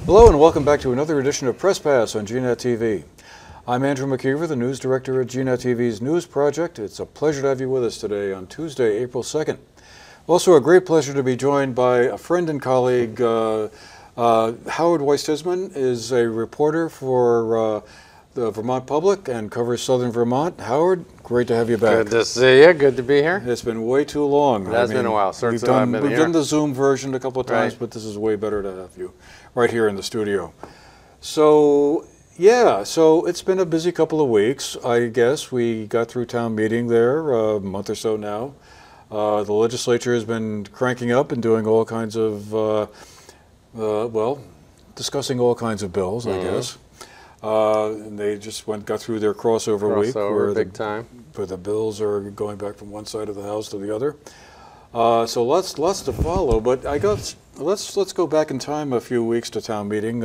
Hello and welcome back to another edition of Press Pass on GNAT-TV. I'm Andrew McKeever, the news director at GNAT-TV's News Project. It's a pleasure to have you with us today on Tuesday, April 2nd. Also a great pleasure to be joined by a friend and colleague. Howard Weiss-Tisman is a reporter for the Vermont Public and covers southern Vermont. Howard, great to have you back. Good to see you. Good to be here. It's been way too long. It has been a while. We've done the Zoom version a couple of times, but this is way better to have you right here in the studio. So, yeah, so it's been a busy couple of weeks. I guess we got through town meeting there a month or so now. The legislature has been cranking up and doing all kinds of, well, discussing all kinds of bills, I guess. And they just got through their crossover week where big time. Where the bills are going back from one side of the house to the other. So lots to follow. But I guess let's go back in time a few weeks to town meeting.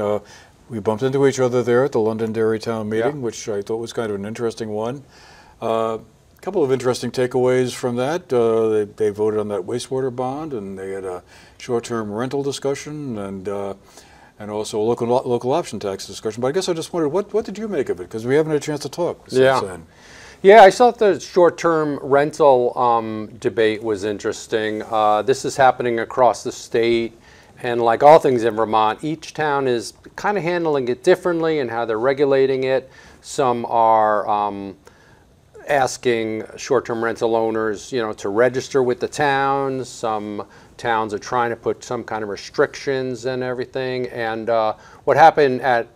We bumped into each other there at the Londonderry town meeting, which I thought was kind of an interesting one. A couple of interesting takeaways from that. They voted on that wastewater bond, and they had a short-term rental discussion, and also a local option tax discussion. But I guess I just wondered, what did you make of it? Because we haven't had a chance to talk since then. Yeah, I thought the short-term rental debate was interesting. This is happening across the state, and like all things in Vermont, each town is kind of handling it differently and how they're regulating it. Some are asking short-term rental owners, to register with the town. Some towns are trying to put some kind of restrictions and everything. And what happened at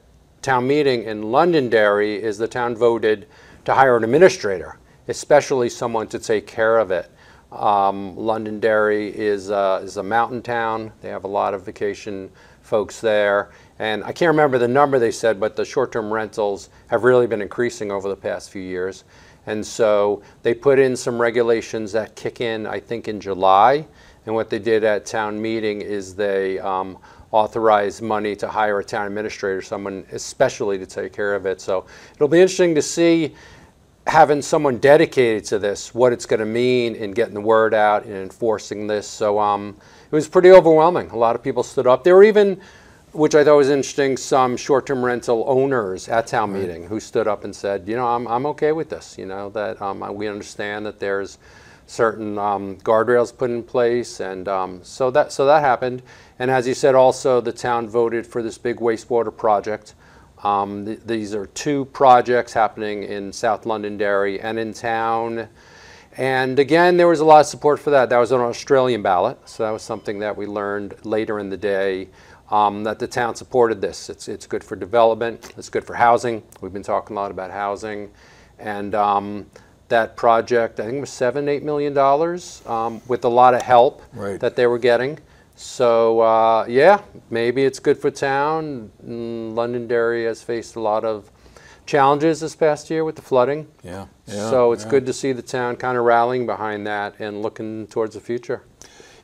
town meeting in Londonderry is the town voted to hire an administrator, especially someone to take care of it. Londonderry is a mountain town. They have a lot of vacation folks there. And I can't remember the number they said, but the short-term rentals have really been increasing over the past few years. And so they put in some regulations that kick in, I think, in July. And what they did at town meeting is they authorized money to hire a town administrator, someone especially to take care of it. So it'll be interesting to see, having someone dedicated to this, what it's going to mean in getting the word out and enforcing this. So it was pretty overwhelming. A lot of people stood up. There were even, which I thought was interesting, some short-term rental owners at town meeting who stood up and said, I'm okay with this, that we understand that there's certain guardrails put in place, and so that happened. And as you said, also the town voted for this big wastewater project. These are two projects happening in South Londonderry and in town. And again, there was a lot of support for that. That was an Australian ballot, so that was something that we learned later in the day, that the town supported this. It's good for development. It's good for housing. We've been talking a lot about housing. And that project, I think it was $7–8 million, with a lot of help that they were getting. So yeah, maybe it's good for town. Londonderry has faced a lot of challenges this past year with the flooding. So it's good to see the town kind of rallying behind that and looking towards the future.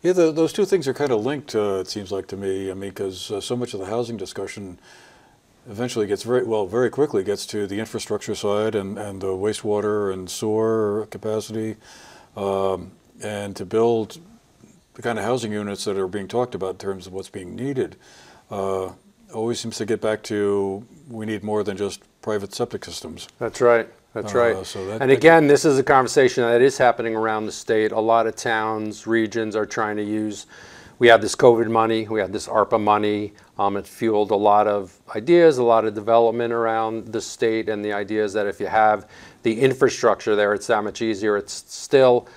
Yeah, those two things are kind of linked, it seems like to me. I mean, because so much of the housing discussion eventually gets very quickly gets to the infrastructure side and the wastewater and sewer capacity, and to build the kind of housing units that are being talked about in terms of what's being needed, always seems to get back to, we need more than just private septic systems. That's right. That's right. And again, this is a conversation that is happening around the state. A lot of towns, regions are trying to use, we have this COVID money, we have this ARPA money. It fueled a lot of ideas, a lot of development around the state, and the idea is that if you have the infrastructure there, it's that much easier. It's still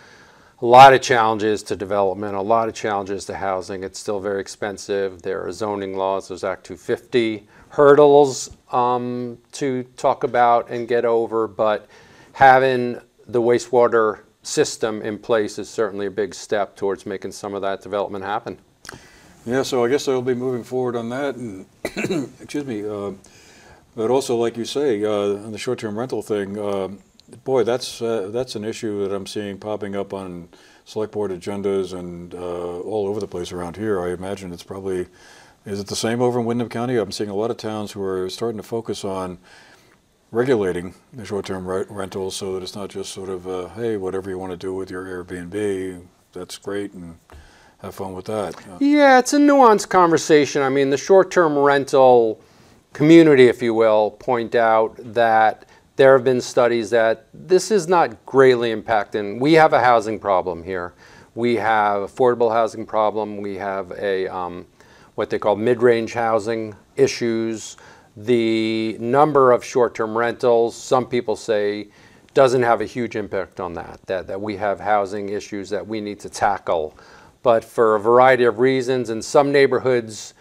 a lot of challenges to development, a lot of challenges to housing. It's still very expensive. There are zoning laws, there's Act 250 hurdles to talk about and get over, but having the wastewater system in place is certainly a big step towards making some of that development happen. Yeah, so I guess I'll be moving forward on that, and excuse me, but also, like you say, on the short-term rental thing, boy, that's an issue that I'm seeing popping up on select board agendas and all over the place around here. I imagine it's probably, is it the same over in Windham County? I'm seeing a lot of towns who are starting to focus on regulating the short-term rentals so that it's not just sort of, hey, whatever you want to do with your Airbnb, that's great, and have fun with that. Yeah, it's a nuanced conversation. I mean, the short-term rental community, if you will, point out that there have been studies that this is not greatly impacting. We have a housing problem here. We have affordable housing problem. We have a what they call mid-range housing issues. The number of short-term rentals, some people say, doesn't have a huge impact on that we have housing issues that we need to tackle. But for a variety of reasons, in some neighborhoods,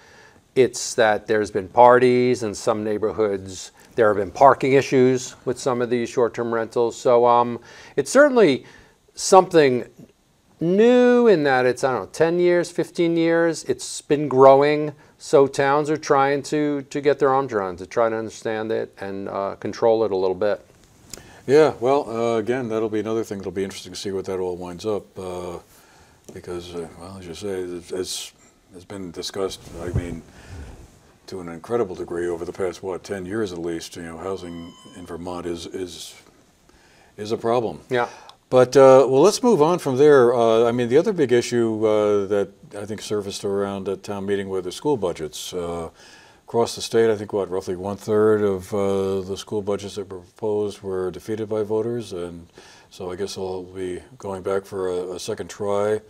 it's that there's been parties. In some neighborhoods, there have been parking issues with some of these short-term rentals. So it's certainly something new in that it's, I don't know, 10 years, 15 years. It's been growing. So towns are trying to get their arms around it, to try to understand it and control it a little bit. Yeah, well, again, that'll be another thing that'll be interesting to see what that all winds up. Because, well, as you say, it's been discussed, I mean, to an incredible degree over the past, 10 years at least. You know, housing in Vermont is a problem. Yeah. But, well, let's move on from there. I mean, the other big issue that I think surfaced around at town meeting were the school budgets. Across the state, I think, roughly 1/3 of the school budgets that were proposed were defeated by voters. And so I guess I'll be going back for a second try,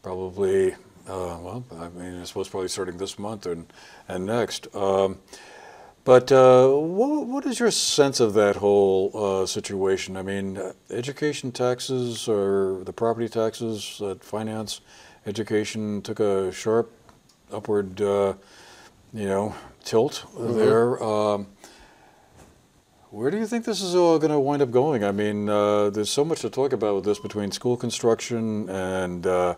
probably, well, I mean, I suppose probably starting this month and next. But what is your sense of that whole situation? I mean, education taxes or the property taxes that finance education took a sharp upward, tilt there. Where do you think this is all going to wind up going? I mean, there's so much to talk about with this between school construction and the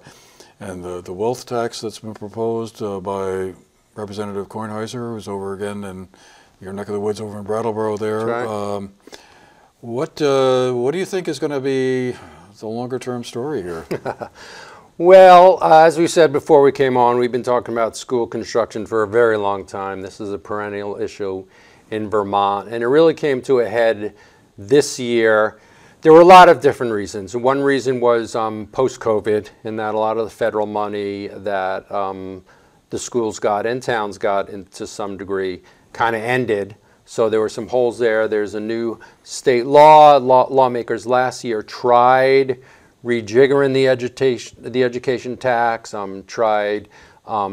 wealth tax that's been proposed by Representative Kornheiser, who's over again in your neck of the woods over in Brattleboro there. That's right. What do you think is going to be the longer term story here? Well, as we said before we came on, we've been talking about school construction for a very long time. This is a perennial issue in Vermont, and it really came to a head this year. There were a lot of different reasons. One reason was post-COVID, in that a lot of the federal money that the schools got and towns got, to some degree, kind of ended. So there were some holes there. There's a new state law. Lawmakers last year tried rejiggering the education tax, tried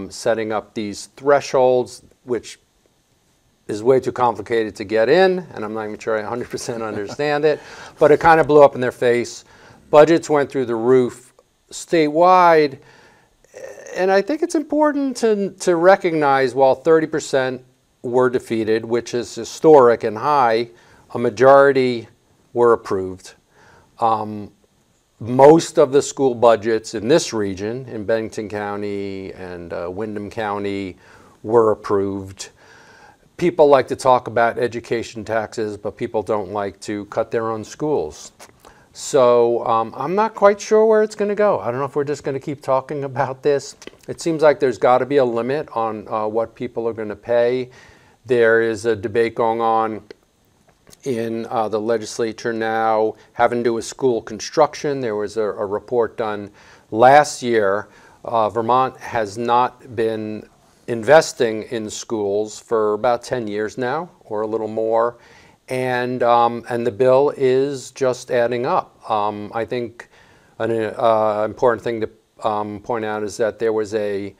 setting up these thresholds, which is way too complicated to get in, and I'm not even sure I 100% understand it, but it kind of blew up in their face. Budgets went through the roof statewide, and I think it's important to recognize while 30% were defeated, which is historic and high, a majority were approved. Most of the school budgets in this region, in Bennington County and Windham County, were approved. People like to talk about education taxes, but people don't like to cut their own schools. So I'm not quite sure where it's going to go. I don't know if we're just going to keep talking about this. It seems like there's got to be a limit on what people are going to pay. There is a debate going on in the legislature now having to do with school construction. There was a report done last year. Vermont has not been investing in schools for about 10 years now, or a little more, and the bill is just adding up. I think an important thing to point out is that there was a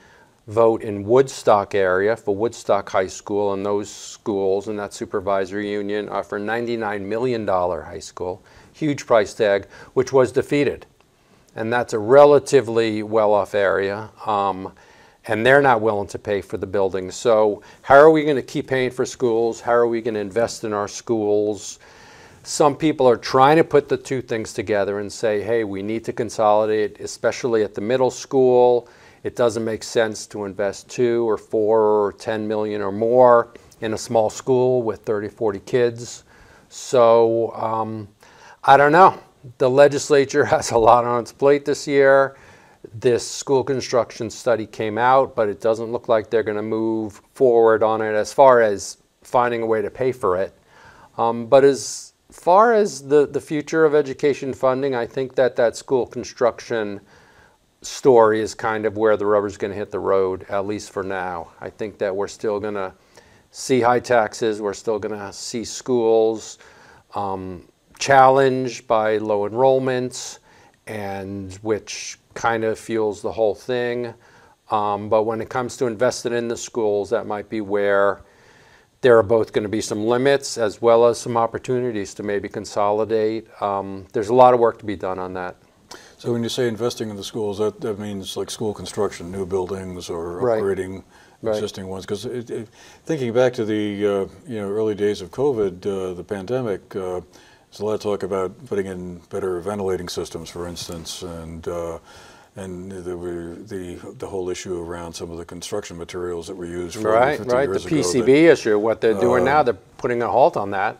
vote in Woodstock area for Woodstock High School and those schools and that supervisory union for $99 million high school, huge price tag, which was defeated. And that's a relatively well-off area, and they're not willing to pay for the building. So how are we going to keep paying for schools? How are we going to invest in our schools? Some people are trying to put the two things together and say, hey, we need to consolidate, especially at the middle school. It doesn't make sense to invest 2 or 4 or 10 million or more in a small school with 30, 40 kids. So I don't know. The legislature has a lot on its plate this year. This school construction study came out, but it doesn't look like they're going to move forward on it as far as finding a way to pay for it. But as far as the future of education funding, I think that school construction story is kind of where the rubber's going to hit the road, at least for now. I think that we're still going to see high taxes. We're still going to see schools challenged by low enrollments, and which kind of fuels the whole thing. But when it comes to investing in the schools, that might be where there are both going to be some limits as well as some opportunities to maybe consolidate. There's a lot of work to be done on that. So when you say investing in the schools, that means like school construction, new buildings, or Right. upgrading existing ones? Because thinking back to the early days of COVID, the pandemic, there's a lot of talk about putting in better ventilating systems, for instance, and the whole issue around some of the construction materials that were used 40, 50 years the ago. PCB issue, what they're doing now, they're putting a halt on that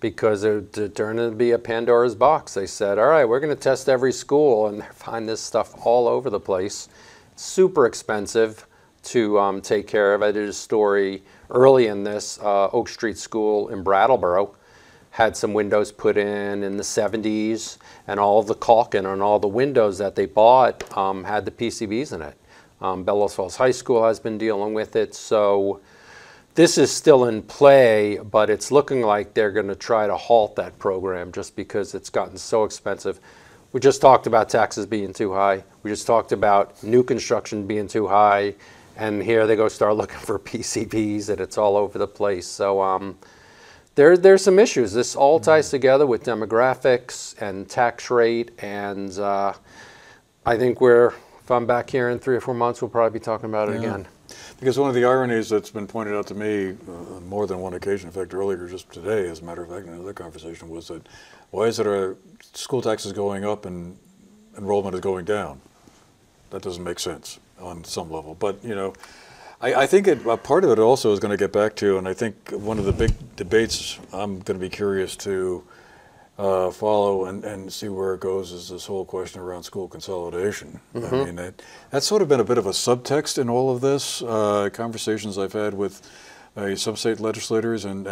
because they're turning to be a Pandora's box. They said, all right, we're going to test every school, and they find this stuff all over the place. Super expensive to take care of. I did a story early in this, Oak Street School in Brattleboro had some windows put in the 70s, and all of the caulking on all the windows that they bought had the PCBs in it. Bellows Falls High School has been dealing with it, so this is still in play, but it's looking like they're going to try to halt that program just because it's gotten so expensive. We just talked about taxes being too high. We just talked about new construction being too high, and here they go start looking for PCBs, and it's all over the place. So there's some issues. This all ties together with demographics and tax rate, and I think if I'm back here in 3 or 4 months, we'll probably be talking about it again. Because one of the ironies that's been pointed out to me on more than one occasion, in fact earlier just today, as a matter of fact, in another conversation, was that why is it our school taxes going up and enrollment is going down? That doesn't make sense on some level. But, I think a part of it also is going to get back to, and I think one of the big debates I'm going to be curious to follow and see where it goes is this whole question around school consolidation. I mean, that's sort of been a bit of a subtext in all of this. Conversations I've had with some state legislators and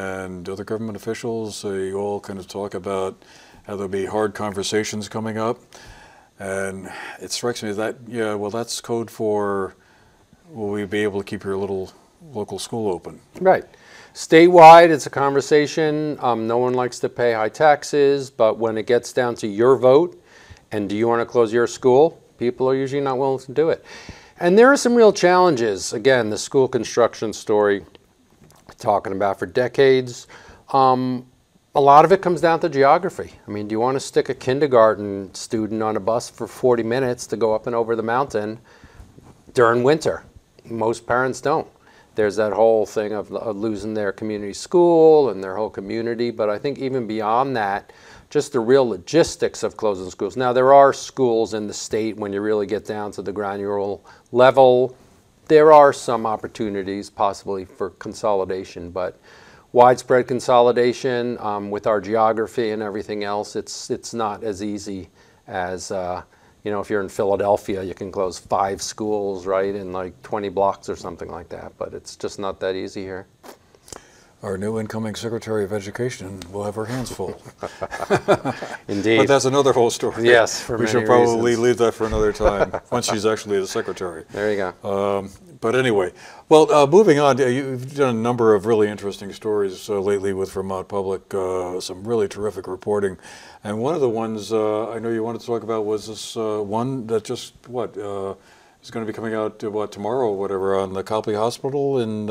other government officials, they all kind of talk about how there'll be hard conversations coming up. And it strikes me that, that's code for, will we be able to keep your little local school open? Right. Statewide, it's a conversation. No one likes to pay high taxes, but when it gets down to your vote, and do you want to close your school, people are usually not willing to do it. And there are some real challenges. Again, the school construction story, talking about for decades, a lot of it comes down to geography. I mean, do you want to stick a kindergarten student on a bus for 40 minutes to go up and over the mountain during winter? Most parents don't. There's that whole thing of losing their community school and their whole community, but I think even beyond that, just the real logistics of closing schools. Now, there are schools in the state, when you really get down to the granular level, there are some opportunities possibly for consolidation, but widespread consolidation with our geography and everything else, it's not as easy as if you're in Philadelphia, you can close 5 schools, right, in like 20 blocks or something like that, but it's just not that easy here. Our new incoming Secretary of Education will have her hands full. Indeed. But that's another whole story. Yes, for we many should probably reasons. leave that for another time, once she's actually the Secretary. There you go. But anyway, well, moving on, you've done a number of really interesting stories lately with Vermont Public, some really terrific reporting. And one of the ones I know you wanted to talk about was this one that just, is going to be coming out, tomorrow or whatever, on the Copley Hospital in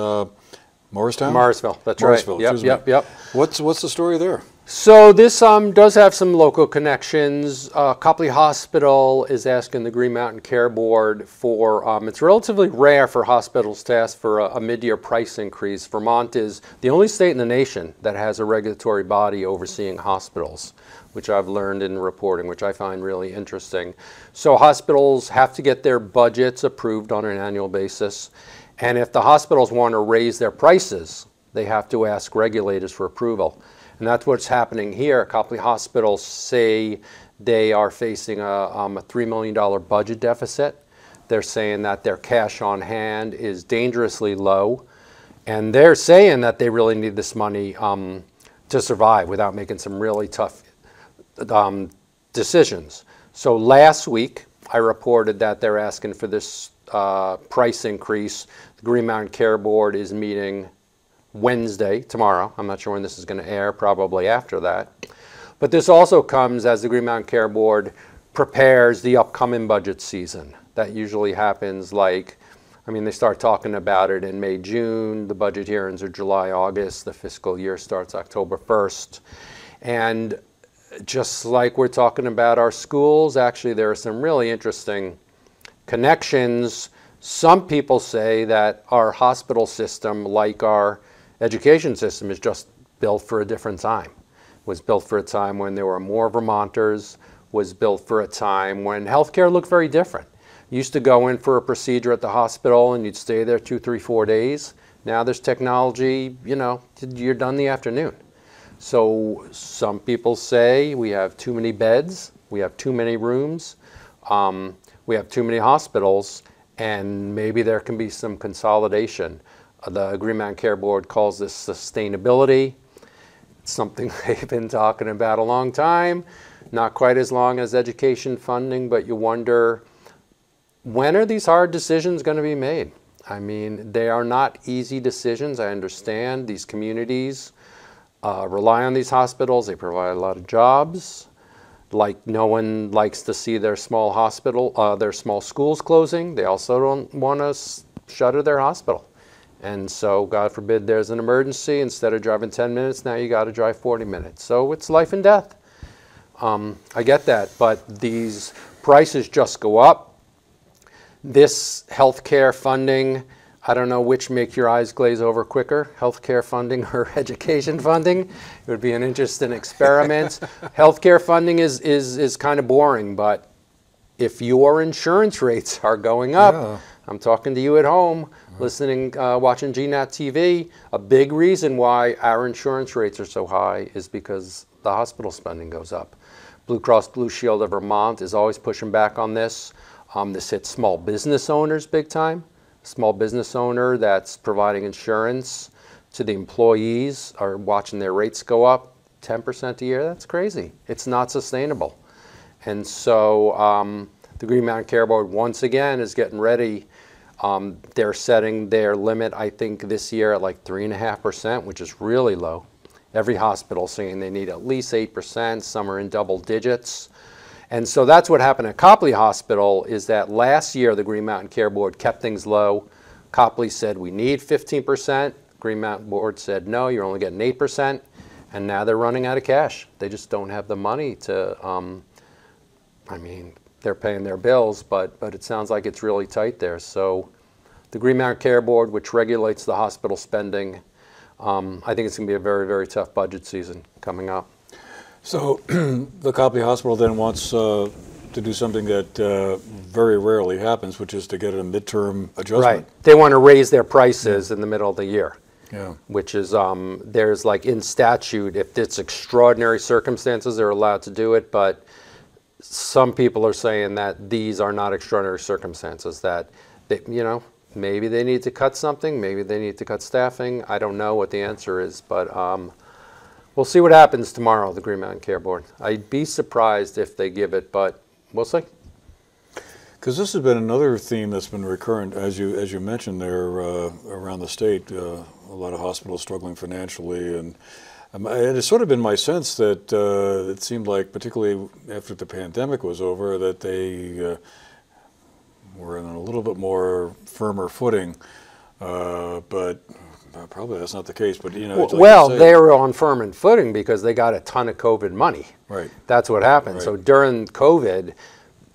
Morristown? Morrisville, that's Morrisville, right. Yep. What's the story there? So this does have some local connections. Copley Hospital is asking the Green Mountain Care Board for, it's relatively rare for hospitals to ask for a mid-year price increase. Vermont is the only state in the nation that has a regulatory body overseeing hospitals, which I've learned in reporting, which I find really interesting. So hospitals have to get their budgets approved on an annual basis. And if the hospitals want to raise their prices, they have to ask regulators for approval. And that's what's happening here. Copley Hospitals say they are facing a $3 million budget deficit. They're saying that their cash on hand is dangerously low. And they're saying that they really need this money to survive without making some really tough decisions. So last week, I reported that they're asking for this price increase. The Green Mountain Care Board is meeting Wednesday, tomorrow. I'm not sure when this is going to air, probably after that. But this also comes as the Green Mountain Care Board prepares the upcoming budget season. That usually happens they start talking about it in May, June. The budget hearings are July, August. The fiscal year starts October 1st. And just like we're talking about our schools, actually there are some really interesting connections. Some people say that our hospital system, like our education system, is just built for a different time. Was built for a time when there were more Vermonters, was built for a time when healthcare looked very different. You used to go in for a procedure at the hospital and you'd stay there 2, 3, 4 days. Now there's technology, you're done in the afternoon. So some people say we have too many beds, we have too many rooms, we have too many hospitals, and maybe there can be some consolidation. The Green Mountain Care Board calls this sustainability. It's something they've been talking about a long time, not quite as long as education funding, but you wonder, when are these hard decisions going to be made? I mean, they are not easy decisions. I understand these communities rely on these hospitals. They provide a lot of jobs. Like, no one likes to see their small their small schools closing. They also don't want to shutter their hospital. And so, God forbid, there's an emergency. Instead of driving 10 minutes, now you got to drive 40 minutes. So it's life and death. I get that, but these prices just go up. This healthcare funding, I don't know which make your eyes glaze over quicker, healthcare funding or education funding. It would be an interesting experiment. Healthcare funding is kind of boring, but if your insurance rates are going up, yeah. I'm talking to you at home, listening, watching GNAT-TV, a big reason why our insurance rates are so high is because the hospital spending goes up. Blue Cross Blue Shield of Vermont is always pushing back on this. This hits small business owners big time. Small business owner that's providing insurance to the employees are watching their rates go up 10% a year. That's crazy. It's not sustainable. And so the Green Mountain Care Board once again is getting ready. They're setting their limit, I think, this year at like 3.5%, which is really low. Every hospital saying they need at least 8%. Some are in double digits. And so that's what happened at Copley Hospital, is that last year the Green Mountain Care Board kept things low. Copley said we need 15%. Green Mountain Board said no, you're only getting 8%. And now they're running out of cash. They just don't have the money to, they're paying their bills, but it sounds like it's really tight there. So the Green Mountain Care Board, which regulates the hospital spending, I think it's going to be a very, very tough budget season coming up. So the Copley Hospital then wants to do something that very rarely happens, which is to get a midterm adjustment. Right. They want to raise their prices in the middle of the year. Yeah. Which is, there's like in statute, if it's extraordinary circumstances, they're allowed to do it, but some people are saying that these are not extraordinary circumstances, that, maybe they need to cut something, maybe they need to cut staffing. I don't know what the answer is, but we'll see what happens tomorrow, the Green Mountain Care Board. I'd be surprised if they give it, but we'll see. Because this has been another theme that's been recurrent, as you mentioned there, around the state. A lot of hospitals struggling financially, and it's sort of been my sense that it seemed like, particularly after the pandemic was over, that they were on a little bit more firmer footing, but probably that's not the case. But well, they were on firm footing because they got a ton of COVID money. Right. That's what happened. Right. So during COVID,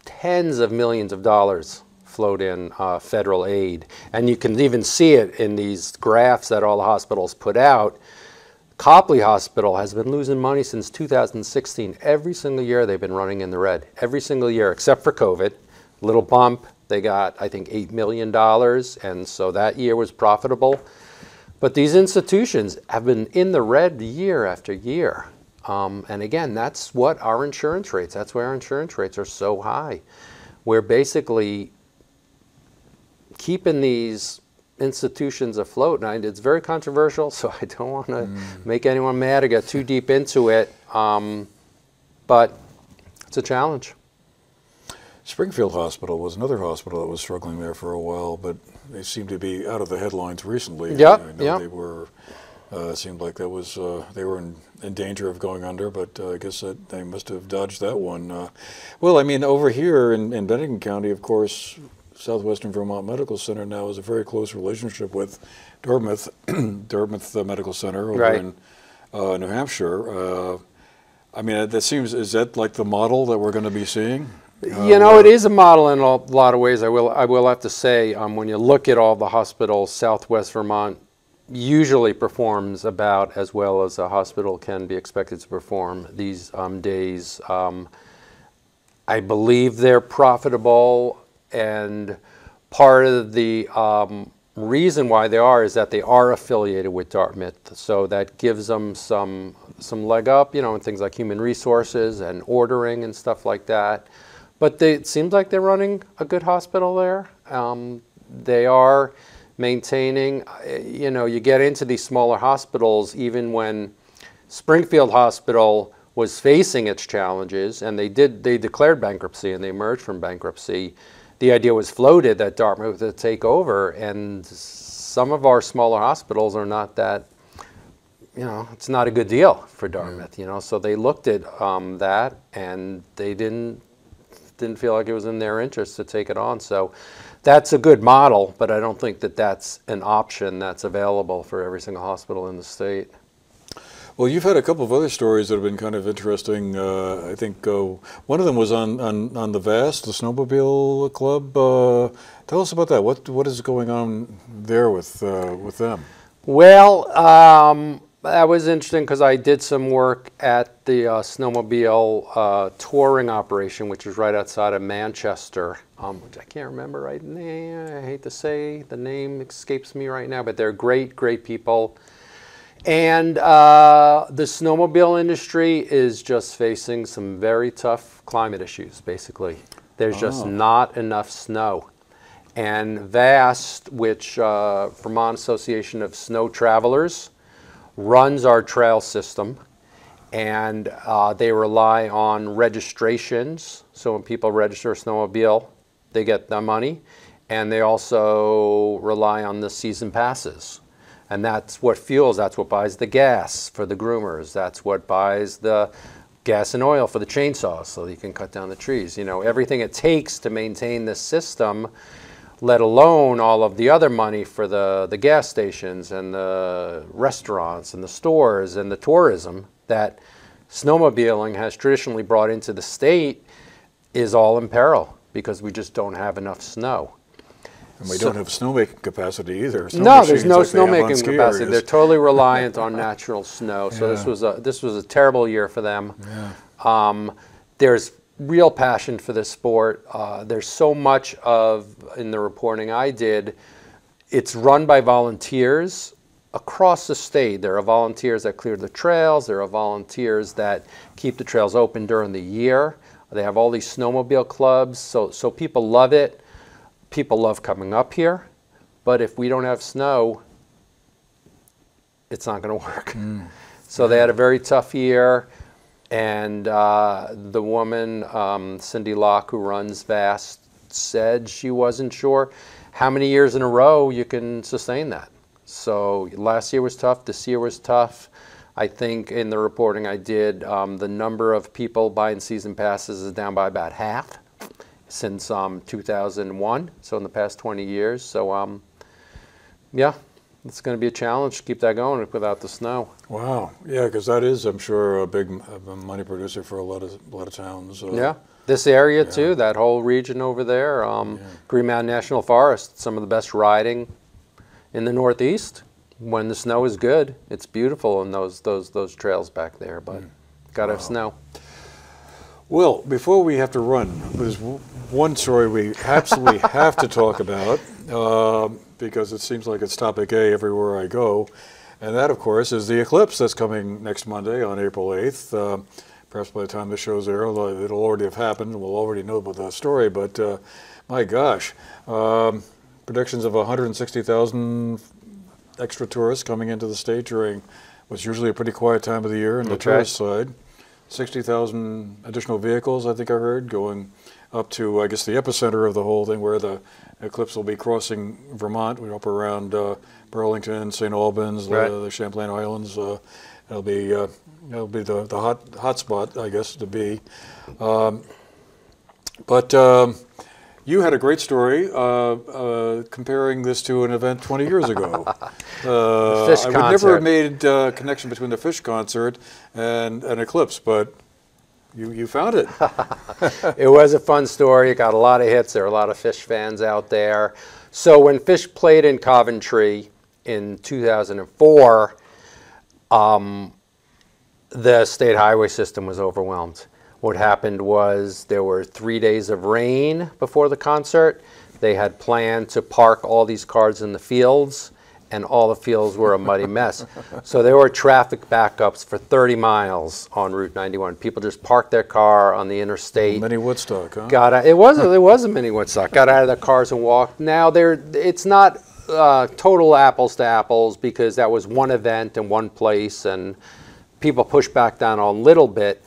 tens of millions of dollars flowed in federal aid. And you can even see it in these graphs that all the hospitals put out. Copley Hospital has been losing money since 2016. Every single year they've been running in the red. Every single year, except for COVID. Little bump. They got, I think, $8 million. And so that year was profitable. But these institutions have been in the red year after year. And again, that's what our insurance rates, that's why our insurance rates are so high. We're basically keeping these institutions afloat. And it's very controversial, so I don't want to make anyone mad or get too deep into it. But it's a challenge. Springfield Hospital was another hospital that was struggling there for a while, but they seem to be out of the headlines recently. Yep, I know they were. It seemed like that was they were in danger of going under, but I guess that they must have dodged that one. Well, I mean, over here in Bennington County, of course, Southwestern Vermont Medical Center now has a very close relationship with Dartmouth, Dartmouth Medical Center over in New Hampshire. I mean, that seems, is that like the model that we're going to be seeing? You know, it is a model in a lot of ways. I will have to say, when you look at all the hospitals, Southwest Vermont usually performs about as well as a hospital can be expected to perform these days. I believe they're profitable, and part of the reason why they are is that they are affiliated with Dartmouth, so that gives them some leg up, you know, in things like human resources and ordering and stuff like that. But it seems like they're running a good hospital there. They are maintaining, you know, you get into these smaller hospitals, even when Springfield Hospital was facing its challenges, and they declared bankruptcy and they emerged from bankruptcy. The idea was floated that Dartmouth would take over, and some of our smaller hospitals are not that, you know, it's not a good deal for Dartmouth, you know, so they looked at that, and they didn't feel like it was in their interest to take it on. So that's a good model, but I don't think that that's an option that's available for every single hospital in the state. Well, you've had a couple of other stories that have been kind of interesting. I think one of them was on the VAST, the snowmobile club. Tell us about that. What is going on there with them? Well, that was interesting because I did some work at the snowmobile touring operation, which is right outside of Manchester, which I can't remember right now. I hate to say, the name escapes me right now, but they're great, great people. And the snowmobile industry is just facing some very tough climate issues, basically. There's just not enough snow. And VAST, which Vermont Association of Snow Travelers, runs our trail system, and they rely on registrations. So when people register a snowmobile, they get the money, and they also rely on the season passes. And that's what fuels, that's what buys the gas for the groomers, that's what buys the gas and oil for the chainsaws so you can cut down the trees. You know, everything it takes to maintain this system, let alone all of the other money for the gas stations and the restaurants and the stores and the tourism that snowmobiling has traditionally brought into the state, is all in peril because we just don't have enough snow. And we don't have snowmaking capacity either. No, there's no snowmaking capacity. They're totally reliant on natural snow. So this was a terrible year for them. Yeah. There's real passion for this sport. There's so much in the reporting I did, it's run by volunteers across the state. There are volunteers that clear the trails. There are volunteers that keep the trails open during the year. They have all these snowmobile clubs, so people love it. People love coming up here, but if we don't have snow, it's not going to work. So they had a very tough year. And the woman, Cindy Locke, who runs VAST, said she wasn't sure how many years in a row you can sustain that. So last year was tough. This year was tough. I think in the reporting I did, the number of people buying season passes is down by about half since 2001, so in the past 20 years. So yeah. It's going to be a challenge to keep that going without the snow. Wow, yeah, because that is, I'm sure, a big money producer for a lot of towns. Yeah, this area too, that whole region over there, Green Mountain National Forest, some of the best riding in the Northeast. When the snow is good, it's beautiful in those trails back there, but gotta have snow. Well, before we have to run, there's one story we absolutely have to talk about. Because it seems like it's topic A everywhere I go. And that, of course, is the eclipse that's coming next Monday on April 8th. Perhaps by the time the show's aired, it'll already have happened. We'll already know about that story. But my gosh, predictions of 160,000 extra tourists coming into the state during what's usually a pretty quiet time of the year on the tourist side. 60,000 additional vehicles, I think I heard, going up to, I guess, the epicenter of the whole thing, where the eclipse will be crossing Vermont, up around Burlington, St. Albans, Right. the Champlain Islands. It'll be the hot spot, I guess, to be. But you had a great story comparing this to an event 20 years ago. Fish I would concert. never have made a connection between the Fish concert and an eclipse, but you found it. It was a fun story. It got a lot of hits. There were a lot of Fish fans out there. So when Fish played in Coventry in 2004, the state highway system was overwhelmed. What happened was there were 3 days of rain before the concert. They had planned to park all these cars in the fields, and all the fields were a muddy mess. So there were traffic backups for 30 miles on Route 91. People just parked their car on the interstate. Mini Woodstock, huh? It was a mini Woodstock. Got out of their cars and walked. Now it's not total apples to apples, because that was one event in one place, and people pushed back down a little bit.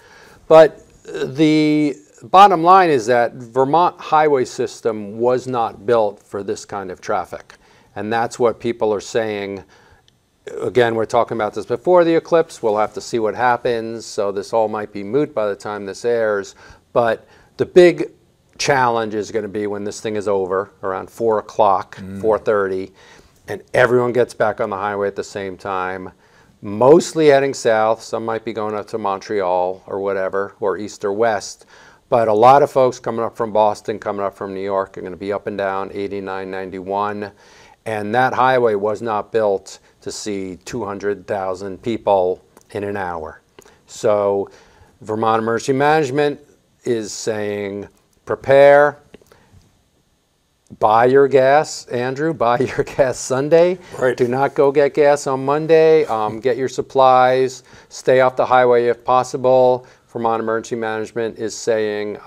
But the bottom line is that Vermont highway system was not built for this kind of traffic. And that's what people are saying. Again, we're talking about this before the eclipse. We'll have to see what happens. So this all might be moot by the time this airs. But the big challenge is going to be when this thing is over, around 4 o'clock, 4:30, and everyone gets back on the highway at the same time. Mostly heading south. Some might be going up to Montreal or whatever, or east or west. But a lot of folks coming up from Boston, coming up from New York, are going to be up and down 89, 91. And that highway was not built to see 200,000 people in an hour. So Vermont Emergency Management is saying, prepare. Buy your gas, Andrew. Buy your gas Sunday. Right. Do not go get gas on Monday. Get your supplies. Stay off the highway if possible. Vermont Emergency Management is saying,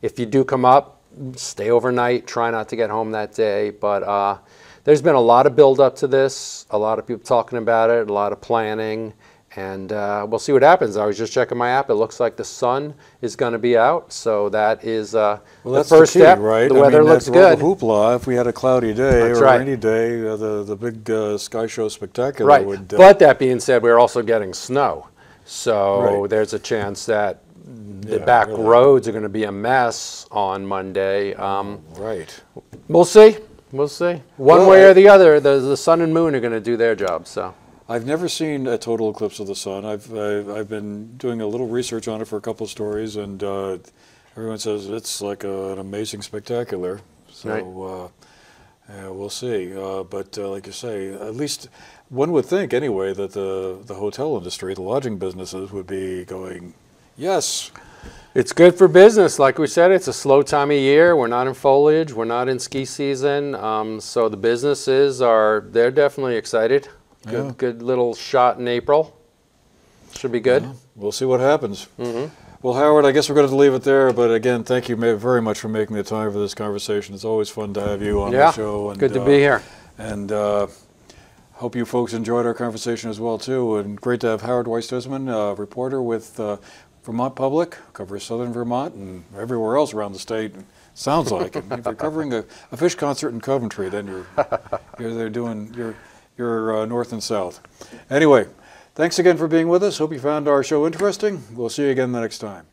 if you do come up, stay overnight. Try not to get home that day. But there's been a lot of build up to this. A lot of people talking about it. A lot of planning. And we'll see what happens. I was just checking my app. It looks like the sun is going to be out. So that is the first step. Right? The weather looks good. The hoopla. If we had a cloudy day That's or right. rainy day, the big sky show spectacular Right. would. But that being said, we're also getting snow. So Right. there's a chance that the Yeah, back really. roads are going to be a mess on Monday. Right. We'll see. We'll see. One way or the other, the sun and moon are going to do their job. So. I've never seen a total eclipse of the sun. I've been doing a little research on it for a couple of stories, and everyone says it's like an amazing spectacular. So Right. we'll see. But like you say, at least one would think anyway that the hotel industry, the lodging businesses, would be going, yes. It's good for business. Like we said, it's a slow time of year. We're not in foliage. We're not in ski season. So the businesses they're definitely excited. Yeah. Good little shot in April. Should be good. Yeah, we'll see what happens. Well, Howard, I guess we're going to leave it there. But again, thank you very much for making the time for this conversation. It's always fun to have you on the show. And, good to be here. And hope you folks enjoyed our conversation as well, too. And great to have Howard Weiss-Tisman, reporter with Vermont Public, covers southern Vermont and everywhere else around the state. Sounds like it. If you're covering a Fish concert in Coventry, then you're there doing your north and south. Anyway, thanks again for being with us. Hope you found our show interesting. We'll see you again the next time.